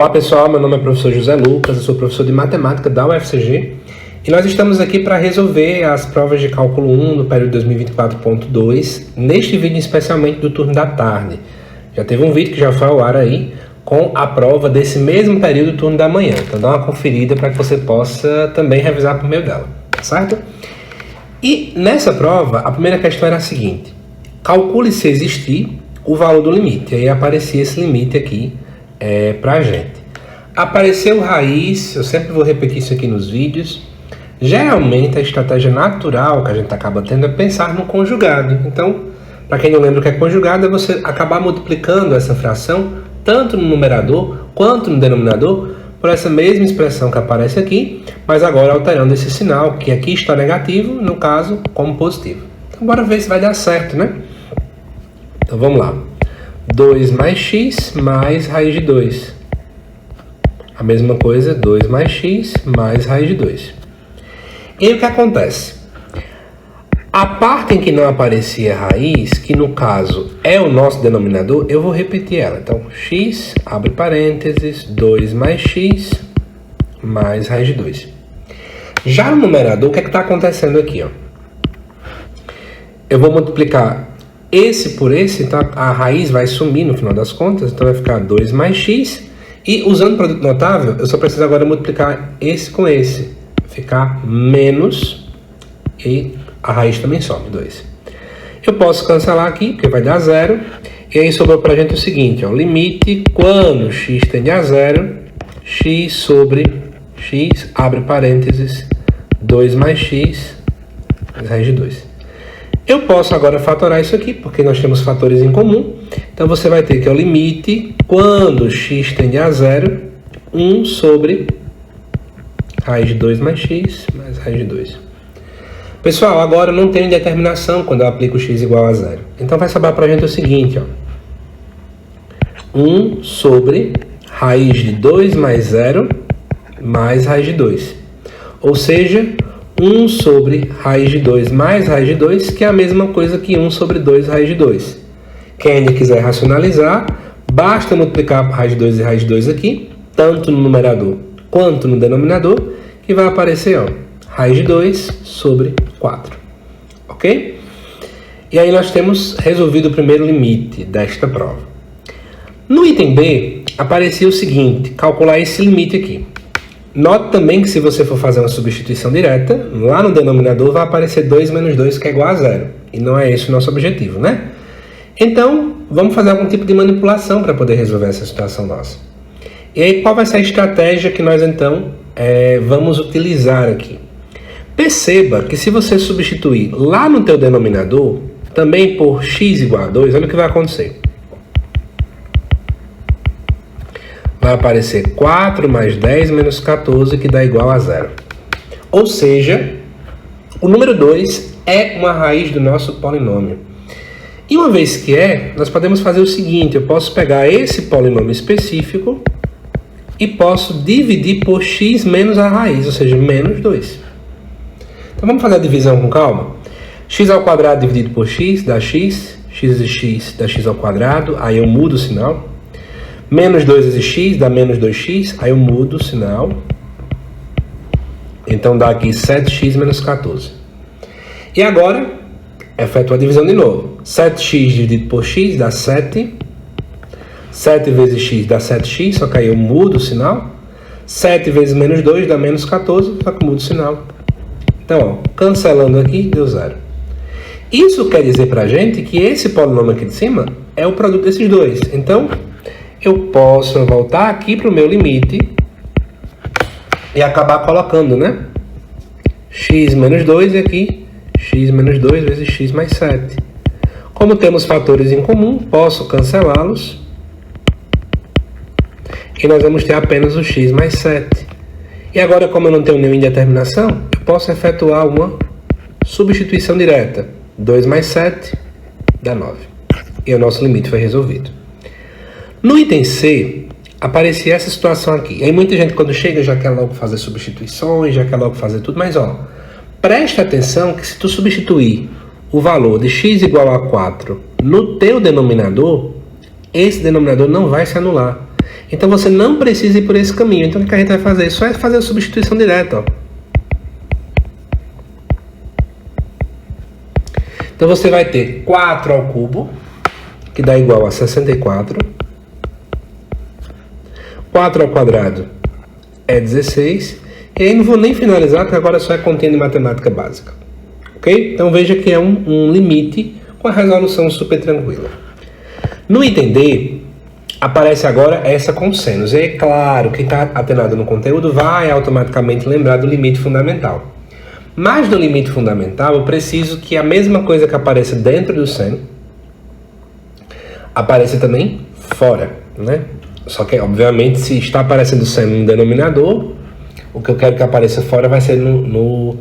Olá pessoal, meu nome é professor José Lucas, eu sou professor de matemática da UFCG e nós estamos aqui para resolver as provas de cálculo 1 no período 2024.2, neste vídeo especialmente do turno da tarde. Já teve um vídeo que já foi ao ar aí com a prova desse mesmo período do turno da manhã, então dá uma conferida para que você possa também revisar por meio dela, certo? E nessa prova, a primeira questão era a seguinte: calcule se existir o valor do limite, e aí aparecia esse limite aqui para a gente. Apareceu raiz, eu sempre vou repetir isso aqui nos vídeos. Geralmente a estratégia natural que a gente acaba tendo é pensar no conjugado. Então, para quem não lembra o que é conjugado, é você acabar multiplicando essa fração, tanto no numerador quanto no denominador, por essa mesma expressão que aparece aqui, mas agora alterando esse sinal, que aqui está negativo, no caso, como positivo. Então, bora ver se vai dar certo, né? Então, vamos lá. 2 mais x mais raiz de 2. A mesma coisa, 2 mais x mais raiz de 2. E aí o que acontece? A parte em que não aparecia raiz, que no caso é o nosso denominador, eu vou repetir ela. Então, x, abre parênteses, 2 mais x mais raiz de 2. Já no numerador, o que é que está acontecendo aqui? Ó? Eu vou multiplicar esse por esse, então a raiz vai sumir no final das contas, então vai ficar 2 mais x, e usando produto notável, eu só preciso agora multiplicar esse com esse, ficar menos, e a raiz também some, 2. Eu posso cancelar aqui, porque vai dar 0, e aí sobrou pra gente o seguinte, ó, limite quando x tende a 0, x sobre x, abre parênteses, 2 mais x, mais raiz de 2. Eu posso agora fatorar isso aqui, porque nós temos fatores em comum. Então, você vai ter que o limite, quando x tende a 0, 1 sobre raiz de 2 mais x, mais raiz de 2. Pessoal, agora eu não tenho indeterminação quando eu aplico x igual a 0. Então, vai sobrar para a gente o seguinte, ó. 1 sobre raiz de 2 mais 0, mais raiz de 2. Ou seja, 1 sobre raiz de 2 mais raiz de 2, que é a mesma coisa que 1 sobre 2 raiz de 2. Quem ainda quiser racionalizar, basta multiplicar raiz de 2 e raiz de 2 aqui, tanto no numerador quanto no denominador, que vai aparecer, ó, raiz de 2 sobre 4. Ok? E aí nós temos resolvido o primeiro limite desta prova. No item B, aparecia o seguinte: calcular esse limite aqui. Note também que se você for fazer uma substituição direta, lá no denominador vai aparecer 2 menos 2, que é igual a 0. E não é esse o nosso objetivo, né? Então, vamos fazer algum tipo de manipulação para poder resolver essa situação nossa. E aí, qual vai ser a estratégia que nós, então, vamos utilizar aqui? Perceba que se você substituir lá no teu denominador, também por x igual a 2, olha o que vai acontecer. Vai aparecer 4 mais 10 menos 14, que dá igual a 0. Ou seja, o número 2 é uma raiz do nosso polinômio. E uma vez que nós podemos fazer o seguinte: eu posso pegar esse polinômio específico e posso dividir por x menos a raiz, ou seja, menos 2. Então vamos fazer a divisão com calma. X ao quadrado dividido por x dá x, x vezes x dá x ao quadrado, aí eu mudo o sinal. Menos 2 vezes x dá menos 2x, aí eu mudo o sinal. Então dá aqui 7x menos 14. E agora, efetua a divisão de novo. 7x dividido por x dá 7. 7 vezes x dá 7x, só que aí eu mudo o sinal. 7 vezes menos 2 dá menos 14, só que eu mudo o sinal. Então, ó, cancelando aqui, deu 0. Isso quer dizer pra gente que esse polinômio aqui de cima é o produto desses dois. Então, eu posso voltar aqui para o meu limite e acabar colocando, né? X menos 2 e aqui x menos 2 vezes x mais 7. Como temos fatores em comum, posso cancelá-los. E nós vamos ter apenas o x mais 7. E agora, como eu não tenho nenhuma indeterminação, eu posso efetuar uma substituição direta. 2 mais 7 dá 9. E o nosso limite foi resolvido. No item C, aparecia essa situação aqui. E aí muita gente, quando chega, já quer logo fazer substituições, já quer logo fazer tudo. Mas, ó, presta atenção que se tu substituir o valor de x igual a 4 no teu denominador, esse denominador não vai se anular. Então você não precisa ir por esse caminho. Então o que a gente vai fazer? Só é fazer a substituição direta, ó. Então você vai ter 4 ao cubo, que dá igual a 64. 4 ao quadrado é 16. E aí não vou nem finalizar, porque agora só é continha de matemática básica. Ok? Então veja que é um limite com a resolução super tranquila. No item D, aparece agora essa com sênus. E é claro, quem está atenado no conteúdo vai automaticamente lembrar do limite fundamental. Mas no limite fundamental, eu preciso que a mesma coisa que apareça dentro do seno apareça também fora, né? Só que, obviamente, se está aparecendo seno no denominador, o que eu quero que apareça fora vai ser no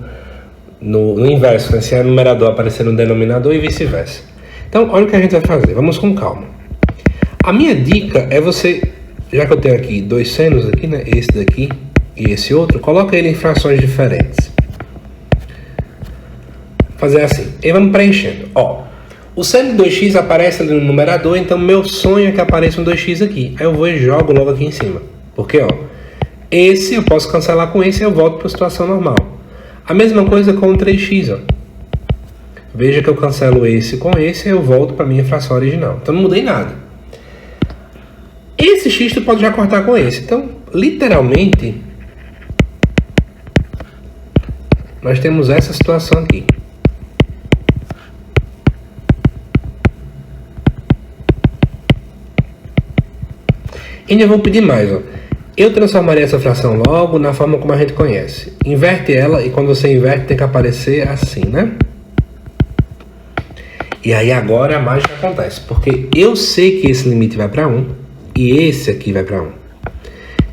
inverso, né? Se é numerador aparecer no denominador e vice-versa. Então, olha o que a gente vai fazer. Vamos com calma. A minha dica é você, já que eu tenho aqui 2 senos aqui, né? Esse daqui e esse outro, coloca ele em frações diferentes. Fazer assim, e vamos preenchendo. Ó, o seno de 2x aparece ali no numerador, então meu sonho é que apareça um 2x aqui. Aí eu vou e jogo logo aqui em cima. Porque, ó, esse eu posso cancelar com esse e eu volto para a situação normal. A mesma coisa com o 3x, ó. Veja que eu cancelo esse com esse e eu volto para a minha fração original. Então não mudei nada. Esse x tu pode já cortar com esse. Então, literalmente, nós temos essa situação aqui. E ainda vou pedir mais, ó. Eu transformaria essa fração logo na forma como a gente conhece. Inverte ela e quando você inverte tem que aparecer assim, né? E aí agora a mágica acontece, porque eu sei que esse limite vai para 1 e esse aqui vai para 1.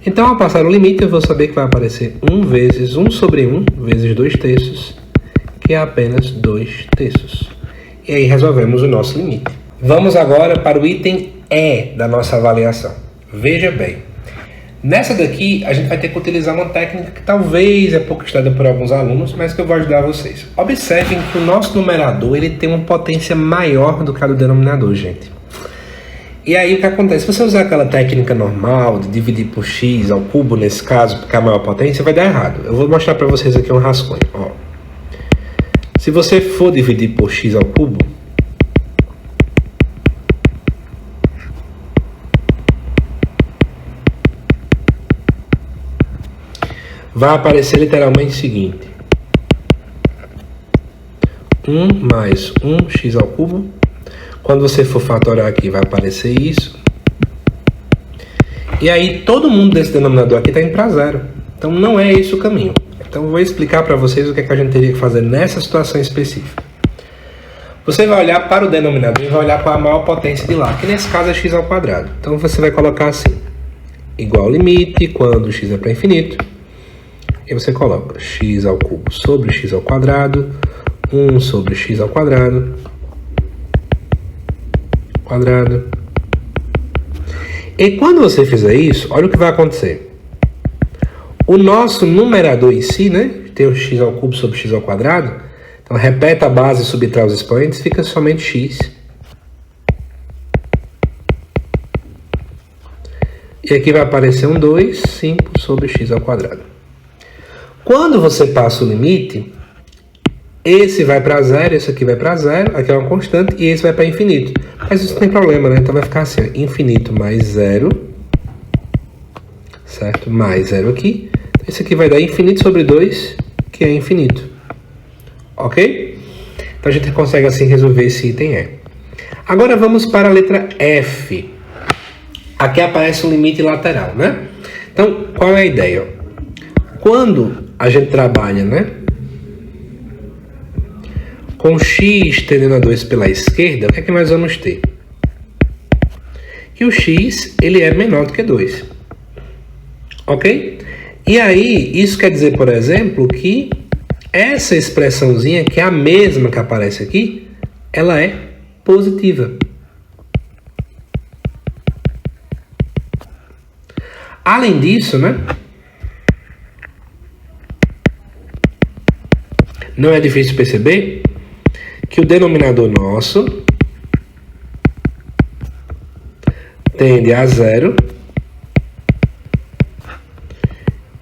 Então ao passar o limite eu vou saber que vai aparecer 1 vezes 1 sobre 1 vezes 2 terços, que é apenas 2 terços. E aí resolvemos o nosso limite. Vamos agora para o item E da nossa avaliação. Veja bem, nessa daqui a gente vai ter que utilizar uma técnica que talvez é pouco estudada por alguns alunos, mas que eu vou ajudar vocês. Observem que o nosso numerador ele tem uma potência maior do que a do denominador, gente. E aí o que acontece? Se você usar aquela técnica normal de dividir por x ao cubo, nesse caso, porque é a maior potência, vai dar errado. Eu vou mostrar para vocês aqui um rascunho. Ó. Se você for dividir por x ao cubo, vai aparecer literalmente o seguinte: 1 mais 1x ao cubo. Quando você for fatorar aqui, vai aparecer isso. E aí, todo mundo desse denominador aqui está indo para zero. Então, não é esse o caminho. Então, eu vou explicar para vocês o que é que a gente teria que fazer nessa situação específica. Você vai olhar para o denominador e vai olhar para a maior potência de lá, que nesse caso é x ao quadrado. Então, você vai colocar assim: igual limite, quando x é para infinito. E você coloca x ao cubo sobre x ao quadrado, 1 sobre x ao quadrado, E quando você fizer isso, olha o que vai acontecer. O nosso numerador em si, né, tem o x ao cubo sobre x ao quadrado, então repete a base e subtrai os expoentes, fica somente x. E aqui vai aparecer um 2, 5 sobre x ao quadrado. Quando você passa o limite, esse vai para zero, esse aqui vai para zero, aqui é uma constante, e esse vai para infinito. Mas isso não tem problema, né? Então vai ficar assim, ó, infinito mais zero, certo? Mais zero aqui. Então, esse aqui vai dar infinito sobre 2, que é infinito. Ok? Então a gente consegue assim resolver esse item E. Agora vamos para a letra F. Aqui aparece um limite lateral, né? Então, qual é a ideia? Quando a gente trabalha, né, com x tendendo a 2 pela esquerda, o que é que nós vamos ter? Que o x ele é menor do que 2. Ok? E aí, isso quer dizer, por exemplo, que essa expressãozinha, que é a mesma que aparece aqui, ela é positiva. Além disso, né, não é difícil perceber que o denominador nosso tende a zero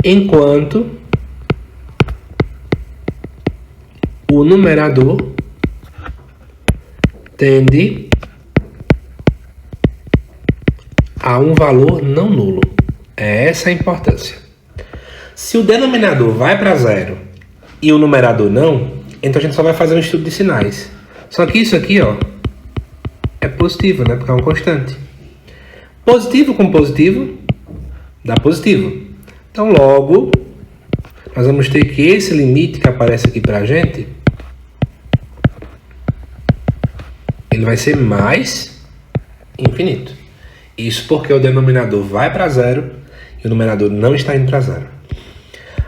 enquanto o numerador tende a um valor não nulo. É essa a importância. Se o denominador vai para zero e o numerador não, então a gente só vai fazer um estudo de sinais. Só que isso aqui, ó, é positivo, né? Porque é um constante. Positivo com positivo dá positivo. Então, logo, nós vamos ter que esse limite que aparece aqui para a gente, ele vai ser mais infinito. Isso porque o denominador vai para zero e o numerador não está indo para zero.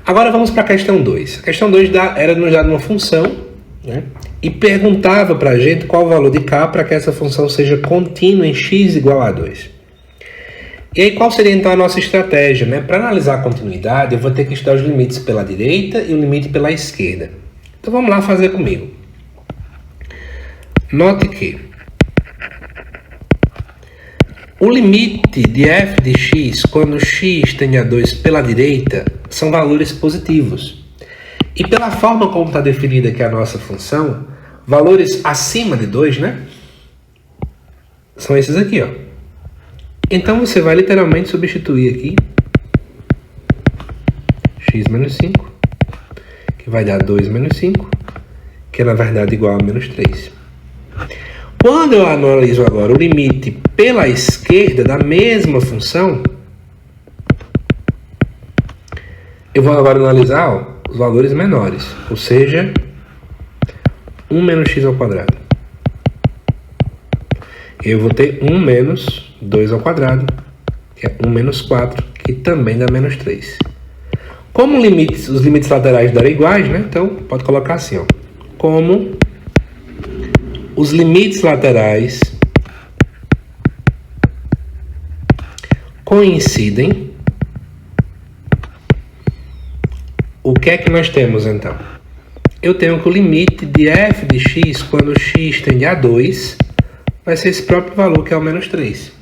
Agora vamos para a questão 2. A questão 2 era nos dada uma função, né? E perguntava para a gente qual o valor de k para que essa função seja contínua em x igual a 2. E aí qual seria então a nossa estratégia, né? Para analisar a continuidade, eu vou ter que estudar os limites pela direita e o limite pela esquerda. Então vamos lá fazer comigo. Note que o limite de f de x quando x tende a 2 pela direita são valores positivos. E pela forma como está definida aqui a nossa função, valores acima de 2, né? São esses aqui, ó. Então você vai literalmente substituir aqui x menos 5, que vai dar 2 menos 5, que é na verdade igual a menos 3. Quando eu analiso agora o limite pela esquerda da mesma função, eu vou agora analisar, ó, os valores menores, ou seja, 1 menos x ao quadrado. Eu vou ter 1 menos 2 ao quadrado, que é 1 menos 4, que também dá menos 3. Como os limites laterais darem iguais, né? Então, pode colocar assim, ó. Como os limites laterais coincidem, o que é que nós temos, então? Eu tenho que o limite de f de x, quando x tende a 2, vai ser esse próprio valor, que é o menos 3.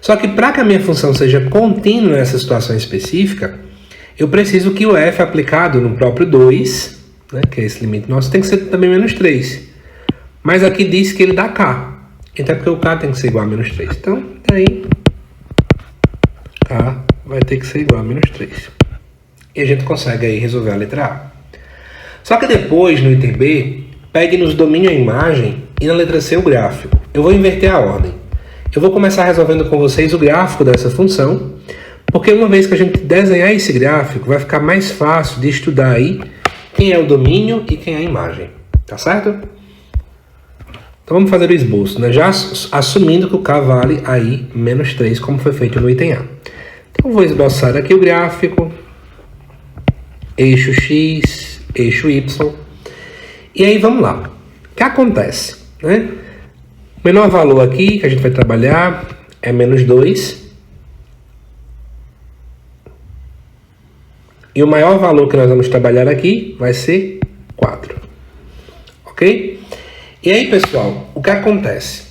Só que para que a minha função seja contínua nessa situação específica, eu preciso que o f aplicado no próprio 2, né, que é esse limite nosso, tem que ser também menos 3. Mas aqui diz que ele dá k. Então é porque o k tem que ser igual a menos 3. Então, daí, k vai ter que ser igual a menos 3. E a gente consegue aí resolver a letra A. Só que depois, no item B, pegue nos domínio a imagem e na letra C o gráfico. Eu vou inverter a ordem. Eu vou começar resolvendo com vocês o gráfico dessa função, porque uma vez que a gente desenhar esse gráfico, vai ficar mais fácil de estudar aí quem é o domínio e quem é a imagem. Tá certo? Então vamos fazer o esboço, né? Já assumindo que o k vale aí menos 3, como foi feito no item A. Então eu vou esboçar aqui o gráfico, eixo x, eixo y, e aí vamos lá. O que acontece, né? O menor valor aqui que a gente vai trabalhar é menos 2. E o maior valor que nós vamos trabalhar aqui vai ser 4. Ok? E aí, pessoal, o que acontece?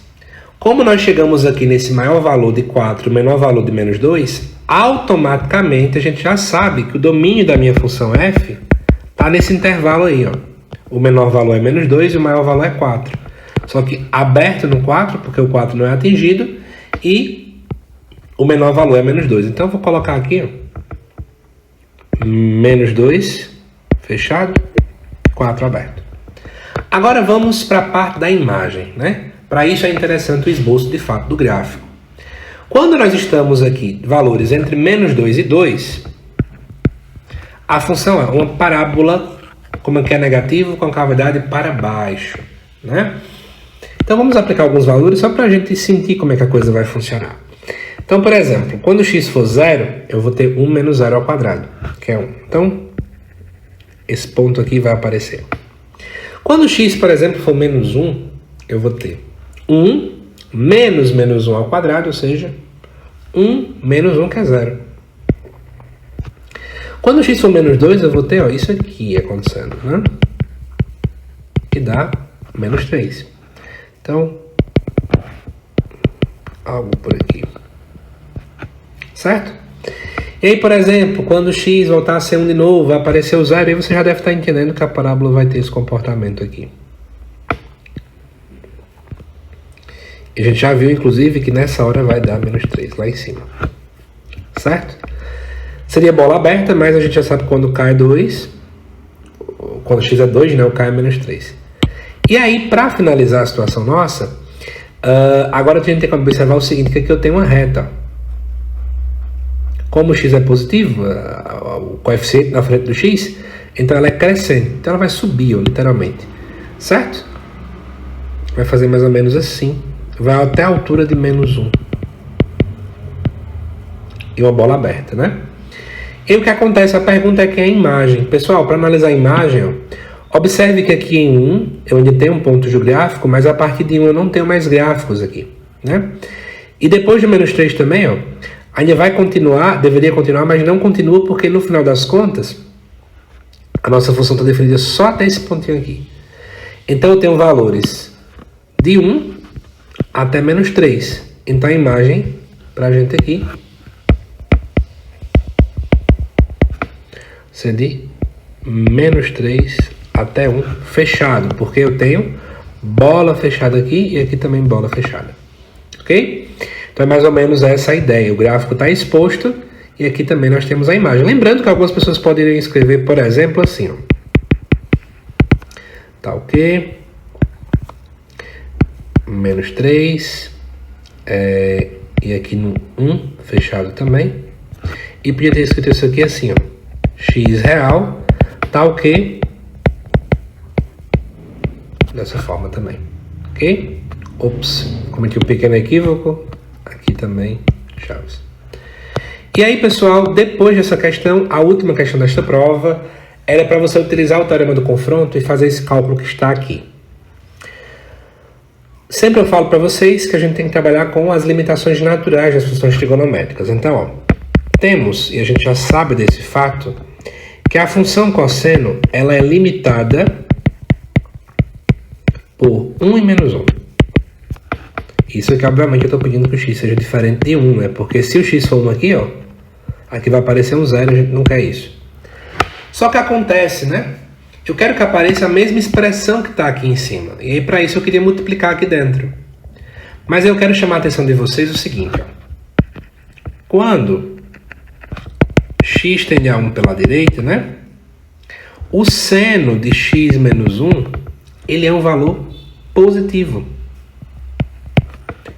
Como nós chegamos aqui nesse maior valor de 4 e o menor valor de menos 2, automaticamente a gente já sabe que o domínio da minha função f está nesse intervalo aí, ó. O menor valor é menos 2 e o maior valor é 4. Só que aberto no 4, porque o 4 não é atingido, e o menor valor é menos 2. Então eu vou colocar aqui, ó, menos 2, fechado, 4 aberto. Agora vamos para a parte da imagem, né? Para isso é interessante o esboço de fato do gráfico. Quando nós estamos aqui, valores entre menos 2 e 2, a função é uma parábola, como que é negativo, com cavidade para baixo, né? Então vamos aplicar alguns valores só para a gente sentir como é que a coisa vai funcionar. Então, por exemplo, quando x for 0, eu vou ter 1 menos 0 ao quadrado, que é 1. Então, esse ponto aqui vai aparecer. Quando x, por exemplo, for menos 1, eu vou ter 1 menos menos 1 ao quadrado, ou seja, 1 menos 1, que é 0. Quando x for menos 2, eu vou ter, ó, isso aqui acontecendo, né? Que dá menos 3. Então, algo por aqui. Certo? E aí, por exemplo, quando o x voltar a ser 1 de novo, vai aparecer o zero, aí você já deve estar entendendo que a parábola vai ter esse comportamento aqui. E a gente já viu, inclusive, que nessa hora vai dar menos 3 lá em cima. Certo? Seria bola aberta, mas a gente já sabe que quando cai 2, quando x é 2, né, o k é menos 3. E aí, para finalizar a situação nossa, agora a gente tem que observar o seguinte, que aqui eu tenho uma reta. Como o x é positivo, o coeficiente na frente do x, então ela é crescente. Então ela vai subir, ó, literalmente. Certo? Vai fazer mais ou menos assim. Vai até a altura de menos 1. E uma bola aberta, né? E o que acontece? A pergunta é que é a imagem. Pessoal, para analisar a imagem, ó, observe que aqui em 1 eu ainda tenho um ponto geográfico, mas a partir de 1 eu não tenho mais gráficos aqui, né? E depois de menos 3 também, ó, ainda vai continuar, deveria continuar, mas não continua porque no final das contas a nossa função está definida só até esse pontinho aqui. Então eu tenho valores de 1 até menos 3. Então a imagem para a gente aqui ser de menos 3 até 1 fechado, porque eu tenho bola fechada aqui e aqui também bola fechada. Ok? Então é mais ou menos essa a ideia. O gráfico está exposto e aqui também nós temos a imagem. Lembrando que algumas pessoas poderiam escrever, por exemplo, assim, ó. Tá ok? Menos 3. E aqui no 1 fechado também. E podia ter escrito isso aqui assim, ó. X real, tá ok? Dessa forma também, ok? Ops, cometi um pequeno equívoco. Aqui também, chaves. E aí, pessoal, depois dessa questão, a última questão desta prova era para você utilizar o teorema do confronto e fazer esse cálculo que está aqui. Sempre eu falo para vocês que a gente tem que trabalhar com as limitações naturais das funções trigonométricas. Então, ó, temos, e a gente já sabe desse fato, que a função cosseno ela é limitada por 1 e menos 1. Isso aqui, obviamente, eu estou pedindo que o x seja diferente de 1, né? Porque se o x for 1 aqui, ó, aqui vai aparecer um 0, a gente não quer isso. Só que acontece, né? Eu quero que apareça a mesma expressão que está aqui em cima. E aí, para isso, eu queria multiplicar aqui dentro. Mas eu quero chamar a atenção de vocês o seguinte, ó. Quando x tende a 1 pela direita, né? O seno de x menos 1, ele é um valor positivo.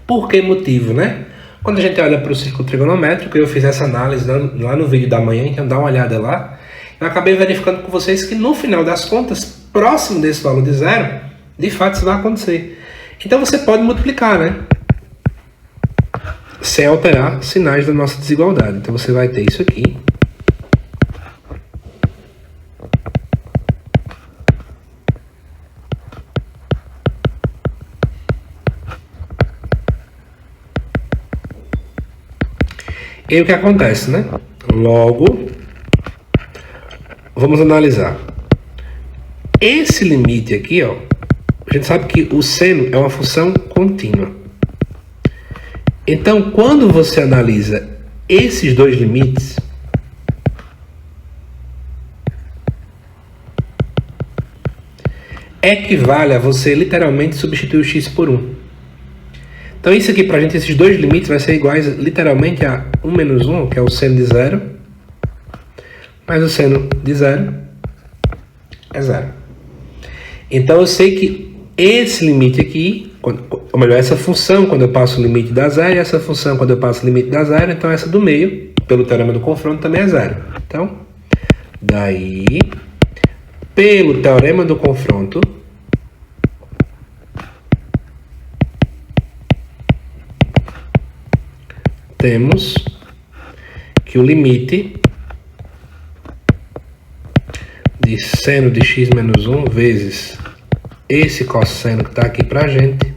Por que motivo, né? Quando a gente olha para o círculo trigonométrico, eu fiz essa análise lá no vídeo da manhã, então dá uma olhada lá. Eu acabei verificando com vocês que no final das contas, próximo desse valor de 0, de fato isso vai acontecer. Então você pode multiplicar, né? Sem alterar sinais da nossa desigualdade. Então você vai ter isso aqui. E o que acontece, né? Logo, vamos analisar. Esse limite aqui, ó, a gente sabe que o seno é uma função contínua. Então, quando você analisa esses dois limites, equivale a você literalmente substituir o x por 1. Então isso aqui, para a gente, esses dois limites vai ser iguais literalmente a 1 menos 1, que é o seno de 0, mais o seno de 0 é 0. Então eu sei que esse limite aqui, ou melhor, essa função quando eu passo o limite da 0, e essa função quando eu passo o limite da 0, então essa do meio, pelo teorema do confronto, também é 0. Então, daí, pelo teorema do confronto, temos que o limite de seno de x menos 1 vezes esse cosseno que está aqui para a gente,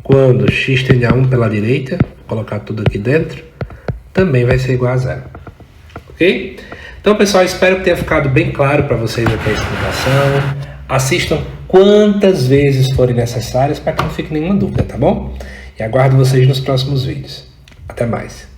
quando x tende a 1 pela direita, vou colocar tudo aqui dentro, também vai ser igual a 0. Ok? Então, pessoal, espero que tenha ficado bem claro para vocês aqui a explicação. Assistam quantas vezes forem necessárias para que não fique nenhuma dúvida, tá bom? E aguardo vocês nos próximos vídeos. Até mais.